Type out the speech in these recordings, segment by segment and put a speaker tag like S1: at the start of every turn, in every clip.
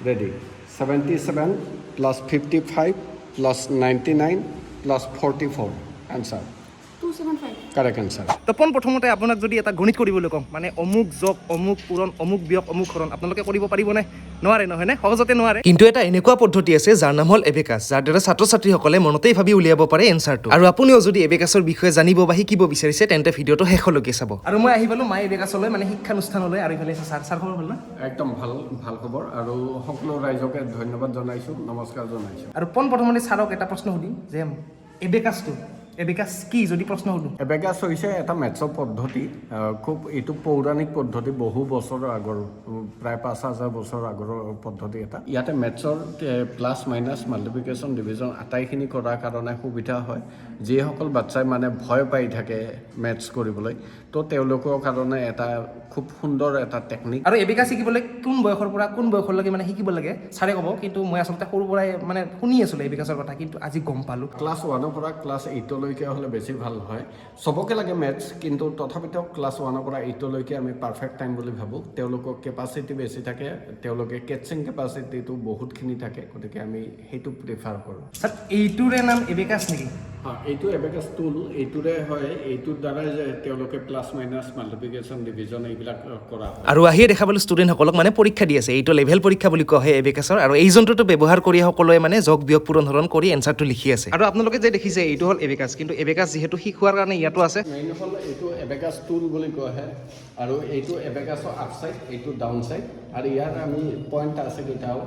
S1: Ready. 77 plus 55 plus 99 plus 44. Answer.
S2: 275.
S1: Correct answer.
S3: তো প্ৰথমতে আপোনাক যদি এটা গণিত কৰিবলৈ কওঁ মানে অমুক যোগ অমুক পূৰণ অমুক বিয়োগ অমুক হৰণ আপোনালোকে কৰিব পাৰিবনে নোৱাৰে নহয়নে সহজতে নোৱাৰে কিন্তু এটা এনেকুৱা পদ্ধতি আছে যাৰ নাম হ'ল এবেকাছ যাৰ দ্বাৰা ছাত্ৰ ছাত্ৰীসকলে মনতেই ভাবি উলিয়াব পাৰে এনচাৰটো আৰু আপুনিও যদি এবেকাছৰ বিষয়ে জানিব বা শিকিব বিচাৰিছে তেন্তে ভিডিঅ'টো শেষলৈকে চাব আৰু মই আহি পালোঁ মাই এবেকাছলৈ মানে শিক্ষানুষ্ঠানলৈ আৰু ইফালে ছাৰ খবৰ ভাল না
S1: একদম ভাল খবৰ আৰু সকলো ৰাইজকে ধন্যবাদ জনাইছোঁ নমস্কাৰ জনাইছোঁ
S3: আৰু প্ৰথমতে ছাৰক এটা প্ৰশ্ন সুধিম যে এবেকাছ কি যদি প্ৰশ্ন সুধোঁ
S1: এবেকাছ হৈছে এটা মেথছৰ পদ্ধতি খুব এইটো পৌৰাণিক পদ্ধতি বহু বছৰ আগৰ প্ৰায় 5,000 বছৰ আগৰ পদ্ধতি এটা ইয়াতে মেথছৰ প্লাছ মাইনাছ মাল্টিপ্লিকেশ্যন ডিভিজন আটাইখিনি কৰাৰ কাৰণে সুবিধা হয় যিসকল বাচ্চাই মানে ভয় পাই থাকে মেথছ কৰিবলৈ তো তেওঁলোকৰ কাৰণে এটা খুব সুন্দৰ এটা টেকনিক
S3: আৰু এবেকাছ শিকিবলৈ কোন বয়সৰ পৰা কোন বয়সলৈকে মানে শিকিব লাগে ছাৰে ক'ব কিন্তু মই আচলতে সৰুৰ পৰাই মানে শুনি আছিলোঁ এবেকাছৰ কথা কিন্তু আজি গম পালোঁ
S1: ক্লাছ 1ৰ পৰা ক্লাছ 8লৈকে হ'লে বেছি ভাল হয় চবকে লাগে মেথছ কিন্তু তথাপিতো ক্লাছ 1ৰ পৰা 8লৈকে আমি পাৰফেক্ট টাইম বুলি ভাবোঁ তেওঁলোকৰ কেপাচিটি বেছি থাকে তেওঁলোকে কেটচিং কেপাচিটিটো বহুতখিনি থাকে গতিকে আমি সেইটো প্ৰিফাৰ কৰোঁ
S3: ছাৰ এইটোৰে নাম এবেকাছ নেকি
S1: এইটো এবেকাছ টুল এইটোৰে হয় এইটোৰ দ্বাৰাই যে তেওঁলোকে প্লাছ মাইনাছ মাল্টিপ্লিকেশ্যন ডিভিজন এইবিলাক কৰা
S3: আৰু আহিয়ে দেখা পালোঁ ষ্টুডেণ্টসকলক মানে পৰীক্ষা দি আছে এইটো লেভেল পৰীক্ষা বুলি কোৱা হয় এবেকাছৰ আৰু এই যন্ত্ৰটো ব্যৱহাৰ কৰি সকলোৱে মানে যোগ বিয়োগ পূৰণ হৰণ কৰি এনচাৰটো লিখি আছে আৰু আপোনালোকে যে দেখিছে এইটো হ'ল এবেকাছ কিন্তু এবেকাছ যিহেতু শিকোৱাৰ কাৰণে ইয়াতো আছে
S1: মেইন হ'ল এইটো এবেকাছ টুল বুলি কোৱা হয় আৰু এইটো এবেকাছৰ আপ চাইড এইটো ডাউন চাইড আৰু ইয়াত আমি পইণ্ট আছে কেইটাও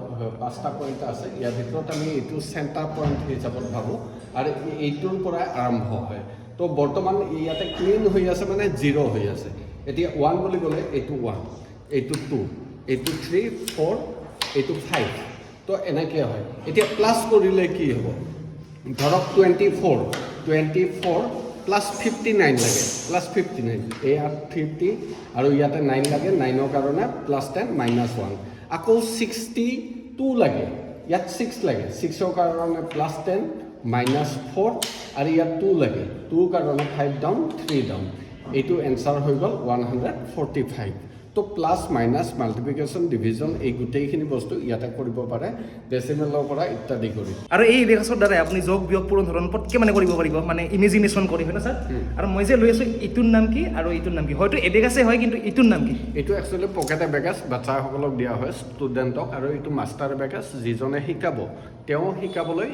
S1: 5টা পইণ্ট আছে ইয়াৰ ভিতৰত আমি এইটো চেণ্টাৰ পইণ্ট হিচাপত ভাবোঁ আৰু এইটোৰ পৰা আৰম্ভ হয় তো বৰ্তমান ইয়াতে ক্লিন হৈ আছে মানে 0 হৈ আছে এতিয়া 1 বুলি ক'লে এইটো 1 এইটো 2 এইটো 3 4 এইটো 5 তো এনেকৈ হয় এতিয়া প্লাছ কৰিলে কি হ'ব ধৰক 24 প্লাছ 59 লাগে প্লাছ 59 এয়া 50 আৰু ইয়াতে 9 লাগে 9ৰ কাৰণে প্লাছ 10 মাইনাছ 1 আকৌ 62 লাগে ইয়াত 6 লাগে 6ৰ কাৰণে প্লাছ 10 মাইনাছ 4 আৰু ইয়াত 2 লাগে 2 কাৰণে 5 ডাউন 3 ডাউন এইটো এনচাৰ হৈ গ'ল 145 তো প্লাছ মাইনাছ মাল্টিপ্লিকেশ্যন ডিভিজন এই গোটেইখিনি বস্তু ইয়াতে কৰিব পাৰে ডেচিমেলৰ পৰা ইত্যাদি কৰি
S3: আৰু এই এবেকাছৰ দ্বাৰাই আপুনি যোগ বিয়োগ পূৰণ হৰণ পটকৈ মানে কৰিব পাৰিব মানে ইমেজিনেশ্যন কৰি হয় না ছাৰ আৰু মই যে লৈ আছোঁ এইটোৰ নাম কি আৰু এইটোৰ নাম কি হয়তো এবেকাছে হয় কিন্তু এইটোৰ নাম কি
S1: এইটো একচুৱেলি পকেট এবেকাছ বাচ্চাসকলক দিয়া হয় ষ্টুডেণ্টক আৰু এইটো মাষ্টাৰ এবেকাছ যিজনে শিকাব তেওঁ শিকাবলৈ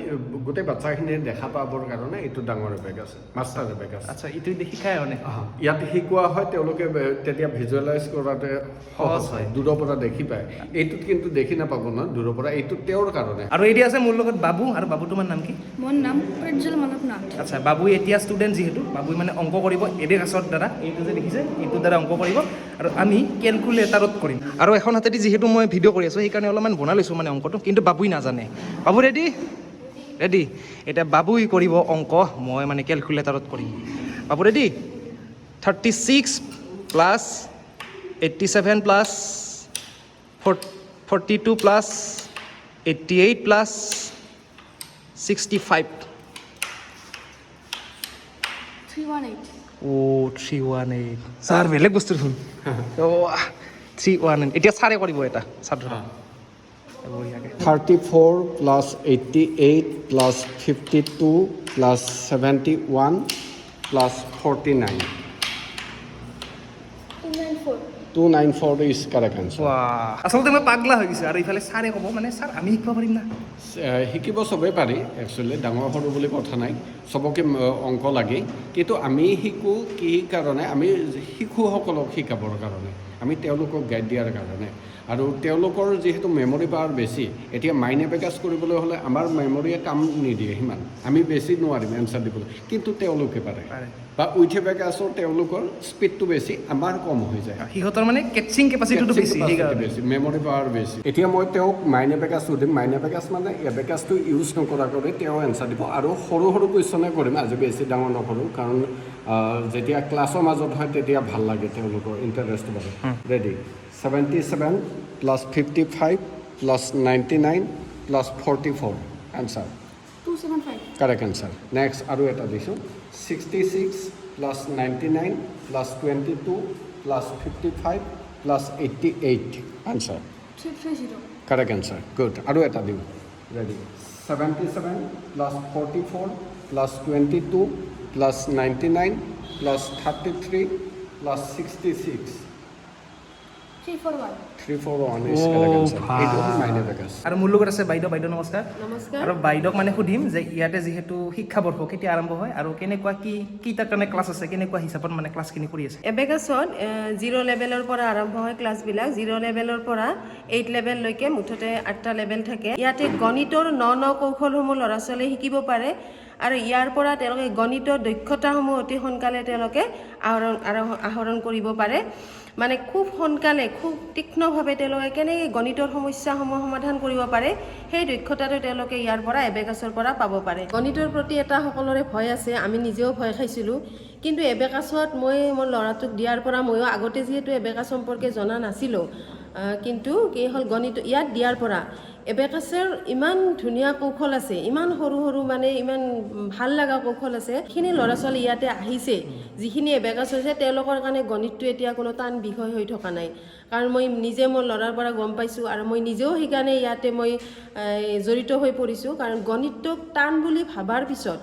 S1: গোটেই বাচ্চাখিনিয়ে দেখা পাবৰ কাৰণে এইটো ডাঙৰ এবেকাছ মাষ্টাৰ এবেকাছ
S3: আচ্ছা এইটো শিকাই মানে
S1: ইয়াত শিকোৱা হয় তেওঁলোকে তেতিয়া ভিজুৱেলাইজ কৰাতে সহজ হয় দূৰৰ পৰা দেখি পায় এইটোত কিন্তু দেখি নাপাব ন দূৰৰ পৰা এইটো তেওঁৰ কাৰণে
S3: আৰু এতিয়া আছে মোৰ লগত বাবু আৰু বাবু তোমাৰ নাম কি
S2: মোৰ নাম প্ৰজ্জ্বল মানৱ নাথ
S3: আচ্ছা বাবু এতিয়া ষ্টুডেণ্ট যিহেতু বাবুই মানে অংক কৰিব এবেকাছৰ দ্বাৰা এইটো যে দেখিছে এইটোৰ দ্বাৰা অংক কৰিব আৰু আমি কেলকুলেটাৰত কৰিম আৰু এখন হাতেদি যিহেতু মই ভিডিঅ' কৰি আছোঁ সেইকাৰণে অলপমান বনাই লৈছোঁ মানে অংকটো কিন্তু বাবুই নাজানে বাবু ৰেডি এতিয়া বাবুই কৰিব অংক মই মানে কেলকুলেটাৰত কৰিম বাবু ready 36 plus 87 plus 42 plus 88 plus 65 318 sir বেলেগ বস্তু দেখোন 318 এতিয়া ছাৰে কৰিব এটা ছাত্ৰ
S1: 34 plus 88 plus 52 plus 71 plus 49 294 is correct answer
S3: আচলতে মই পাগলা হৈ গৈছোঁ আৰু ইফালে ছাৰে ক'ব মানে ছাৰ আমি শিকিব পাৰিম না
S1: শিকিব চবেই পাৰি একচুৱেলি ডাঙৰ সৰু বুলি কথা নাই চবকে অংক লাগে কিন্তু আমি শিকোঁ কি কাৰণে আমি শিশুসকলক শিকাবৰ কাৰণে আমি তেওঁলোকক গাইড দিয়াৰ কাৰণে আৰু তেওঁলোকৰ যিহেতু মেমৰি পাৱাৰ বেছি এতিয়া মাইণ্ড এবেকাছ কৰিবলৈ হ'লে আমাৰ মেমৰিয়ে কাম নিদিয়ে সিমান আমি বেছি নোৱাৰিম এনচাৰ দিবলৈ কিন্তু তেওঁলোকে পাৰে বা উইথ এবেকাছৰ তেওঁলোকৰ স্পীডটো বেছি আমাৰ কম হৈ যায়
S3: সিহঁতৰ মানে কেটচিং কেপাচিটিটো বেছি
S1: মেমৰি পাৱাৰ বেছি এতিয়া মই তেওঁক মাইণ্ড এবেকাছ সুধিম মাইণ্ড এবেকাছ মানে এবেকাছটো ইউজ নকৰাকৈ তেওঁ এনচাৰ দিব আৰু সৰু কুৱেশ্যনে কৰিম আজি বেছি ডাঙৰ নকৰোঁ কাৰণ যেতিয়া ক্লাছৰ মাজত হয় তেতিয়া ভাল লাগে তেওঁলোকৰ ইণ্টাৰেষ্ট বাঢ়ে ready 77 plus 55 plus 99 plus 44 answer
S2: 275
S1: correct answer next aru eta disu 66 plus 99 plus 22 plus 55 plus 88 answer
S2: 330
S1: Correct answer. Good. আৰু এটা দিওঁ ready 77 plus 44 plus 22 plus 99 plus 33 plus 66
S2: 341
S1: 341 is correct answer. এইটো মাইনে বেকাছ
S3: আৰু মোৰ লগত আছে বাইদেউ নমস্কাৰ
S4: নমস্কাৰ
S3: আৰু বাইদেউক মানে সুধিম যে ইয়াতে যিহেতু শিক্ষাবৰ্ষ কেতিয়া আৰম্ভ হয় আৰু কেনেকুৱা কি তাৰ কাৰণে ক্লাছ আছে কেনেকুৱা হিচাপত মানে ক্লাছখিনি কৰি আছে
S4: এবেকাছত 0 লেভেলৰ পৰা আৰম্ভ হয় ক্লাছবিলাক 0 লেভেলৰ পৰা 8 লেভেললৈকে মুঠতে 8টা লেভেল থাকে ইয়াতে গণিতৰ ন কৌশলসমূহ ল'ৰা ছোৱালীয়ে শিকিব পাৰে আৰু ইয়াৰ পৰা তেওঁলোকে গণিতৰ দক্ষতাসমূহ অতি সোনকালে তেওঁলোকে আহৰণ কৰিব পাৰে মানে খুব সোনকালে খুব তীক্ষ্ণভাৱে তেওঁলোকে কেনেকৈ গণিতৰ সমস্যাসমূহ সমাধান কৰিব পাৰে সেই দক্ষতাটো তেওঁলোকে ইয়াৰ পৰা এবেকাছৰ পৰা পাব পাৰে গণিতৰ প্ৰতি এটা সকলোৰে ভয় আছে আমি নিজেও ভয় খাইছিলোঁ কিন্তু এবেকাছত মই মোৰ ল'ৰাটোক দিয়াৰ পৰা ময়ো আগতে যিহেতু এবেকাছ সম্পৰ্কে জনা নাছিলোঁ কিন্তু কি হ'ল গণিত ইয়াত দিয়াৰ পৰা এবেকাছৰ ইমান ধুনীয়া কৌশল আছে ইমান সৰু মানে ইমান ভাল লগা কৌশল আছে সেইখিনি ল'ৰা ছোৱালী ইয়াতে আহিছে যিখিনি এবেকাছ হৈছে তেওঁলোকৰ কাৰণে গণিতটো এতিয়া কোনো টান বিষয় হৈ থকা নাই কাৰণ মই নিজে মোৰ ল'ৰাৰ পৰা গম পাইছোঁ আৰু মই নিজেও সেইকাৰণে ইয়াতে মই জড়িত হৈ পৰিছোঁ কাৰণ গণিতটোক টান বুলি ভাবাৰ পিছত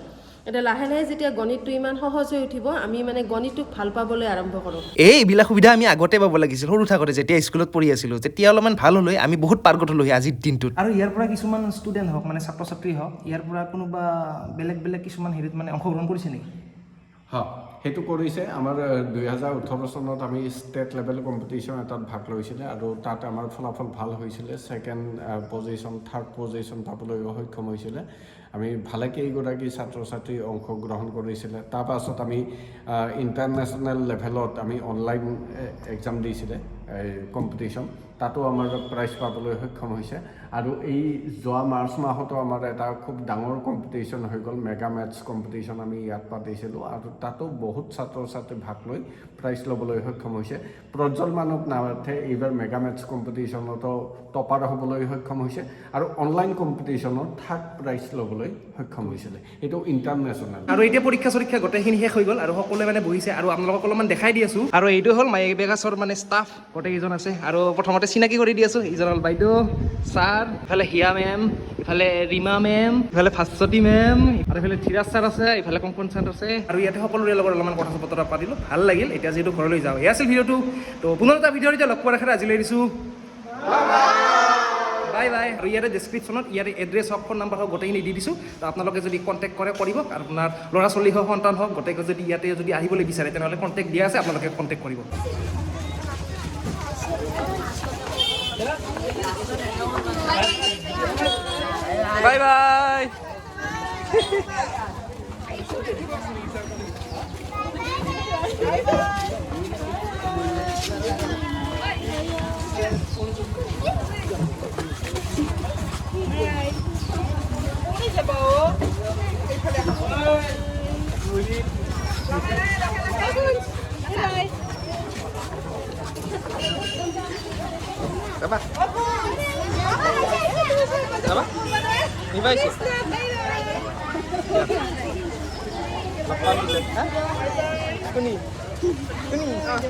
S4: এটা লাহে লাহে যেতিয়া গণিতটো ইমান সহজ হৈ উঠিব আমি মানে গণিতটোক ভাল পাবলৈ আৰম্ভ কৰোঁ
S3: এইবিলাক সুবিধা আমি আগতে পাব লাগিছিল সৰু থাকোঁতে যেতিয়া স্কুলত পঢ়ি আছিলোঁ তেতিয়া অলপমান ভাল হ'লে আমি বহুত পাৰ্গত হ'লোঁ আজিৰ দিনটোত আৰু ইয়াৰ পৰা কিছুমান ষ্টুডেণ্ট হওক মানে ছাত্ৰ ছাত্ৰী হওক ইয়াৰ পৰা কোনোবা বেলেগ কিছুমান হেৰিত মানে অংশগ্ৰহণ কৰিছে নেকি
S1: হয় সেইটো কৰিছে আমাৰ 2018 চনত আমি ষ্টেট লেভেল কম্পিটিশ্যন এটাত ভাগ লৈছিলে আৰু তাত আমাৰ ফলাফল ভাল হৈছিলে ছেকেণ্ড পজিশ্যন থাৰ্ড পজিশ্যন পাবলৈ সক্ষম হৈছিলে আমি ভালেকেইগৰাকী ছাত্ৰ ছাত্ৰী অংশগ্ৰহণ কৰিছিলে তাৰপাছত আমি ইণ্টাৰনেশ্যনেল লেভেলত আমি অনলাইন এক্সাম দিছিলে কম্পিটিশ্যন তাতো আমাৰ প্ৰাইজ পাবলৈ সক্ষম হৈছে আৰু এই যোৱা মাৰ্চ মাহতো আমাৰ এটা খুব ডাঙৰ কম্পিটিশ্যন হৈ গ'ল মেগা মেথছ কম্পিটিশ্যন আমি ইয়াত পাতিছিলোঁ আৰু তাতো বহুত ছাত্ৰ ছাত্ৰী ভাগ লৈ প্ৰাইজ ল'বলৈ সক্ষম হৈছে প্ৰজ্জ্বল মানৱ নাথে এইবাৰ মেগা মেথছ কম্পিটিশ্যনতো টপাৰ হ'বলৈ সক্ষম হৈছে আৰু অনলাইন কম্পিটিশ্যনত থাৰ্ড প্ৰাইজ ল'বলৈ সক্ষম হৈছিলে এইটো ইণ্টাৰনেশ্যনেল
S3: আৰু এতিয়া পৰীক্ষা গোটেইখিনি শেষ হৈ গ'ল আৰু সকলোৱে মানে বহিছে আৰু আপোনালোকক অলপমান দেখাই দি আছোঁ আৰু এইটো হ'ল মাই এবেকাছৰ মানে ষ্টাফ গোটেইকেইজন আছে আৰু প্ৰথমতে চিনাকি কৰি দি আছোঁ এইজন হ'ল বাইদেউ ছাৰ ইফালে হিয়া মেম ইফালে ৰীমা মেম ইফালে ভাস্বতী মেম আৰু ইফালে ধীৰাজ ছাৰ আছে ইফালে কংকন ছাৰ আছে আৰু ইয়াতে সকলোৰে লগত অলপমান কথা বতৰা পাতিলোঁ ভাল লাগিল এতিয়া যিহেতু ঘৰলৈ যাওঁ এয়া আছিল ভিডিঅ'টো তো পুনৰ এটা ভিডিঅ'ত এতিয়া লগ পোৱাৰ আশাৰে আজিলৈ দিছোঁ বাই আৰু ইয়াতে ডেছক্ৰিপশ্যনত ইয়াতে এড্ৰেছ হওক ফোন নাম্বাৰ হওক গোটেইখিনি দি দিছোঁ তো আপোনালোকে যদি কণ্টেক্ট কৰিব আৰু আপোনাৰ ল'ৰা ছোৱালী হওক সন্তান হওক গোটেইকে যদি ইয়াতে যদি আহিবলৈ বিচাৰে তেনেহ'লে কণ্টেক্ট দিয়া আছে আপোনালোকে কণ্টেক্ট কৰিব বাই Apa? Apa? Ini baik sih. Lepas bisa. Hah? Kuning. Ah.